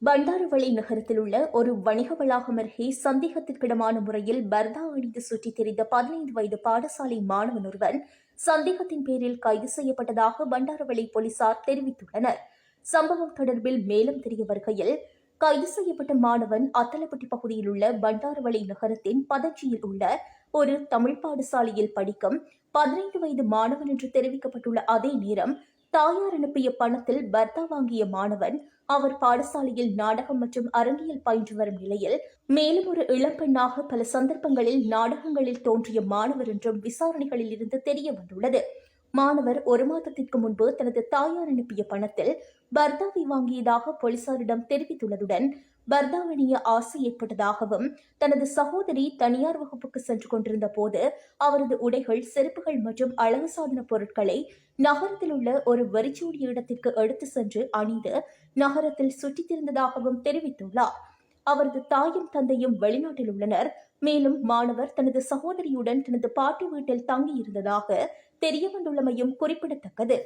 பண்டாரவளை நகரத்தில் உள்ள ஒரு வணிக வளாகம் அருகே சந்தேகத்திற்கிடமான முறையில் பர்தா அணிந்து சுற்றித் திரிந்த 15 வயது பாடசாலை மாணவன் ஒருவன் சந்தேகத்தின் பேரில் கைது செய்யப்பட்டதாக பண்டாரவளை போலீசார் தெரிவித்துள்ளனர். சம்பவம் தொடர்பில் மேலும் தெரிய வருகையில், கைது செய்யப்பட்ட மாணவன் அத்தலப்பட்டி பகுதியில் உள்ள பண்டாரவளை நகரத்தின் பதஞ்சியில் உள்ள ஒரு தமிழ் பாடசாலையில் படிக்கும் 15 வயது மாணவன் என்று தெரிவிக்கப்பட்டுள்ள அதே நேரம், தாயார் அனுப்பிய பணத்தில் பர்தா வாங்கிய மாணவன் அவர் பாடசாலையில் நாடகம் மற்றும் அரங்கியல் பயின்று வரும் நிலையில் மேலும் ஒரு இளம்பெண்ணாக பல சந்தர்ப்பங்களில் நாடகங்களில் தோன்றிய மாணவர் என்றும் விசாரணைகளில் இருந்து தெரிய வந்துள்ளது. மாணவர் ஒரு மாதத்திற்கு முன்பு தனது தாயார் அனுப்பிய பணத்தில் பர்தாவை வாங்கியதாக போலீசாரிடம் தெரிவித்துள்ளதுடன், பர்தா அணிய ஆசை ஏற்பட்டதாகவும், தனது சகோதரி தனியார் வகுப்புக்கு சென்று கொண்டிருந்த போது அவரது உடைகள், செருப்புகள் மற்றும் அழகு சாதன பொருட்களை நகரத்தில் உள்ள ஒரு வெறிச்சோடிய இடத்திற்கு எடுத்து சென்று அணிந்து நகரத்தில் சுற்றித் திரிந்ததாகவும் தெரிவித்துள்ளார். அவரது தாயும் தந்தையும் வெளிநாட்டில் உள்ளனர். மேலும் மாணவர் தனது சகோதரியுடன் தனது பாட்டி வீட்டில் தங்கியிருந்ததாக தெரியவந்துள்ளமையும் குறிப்பிடத்தக்கது.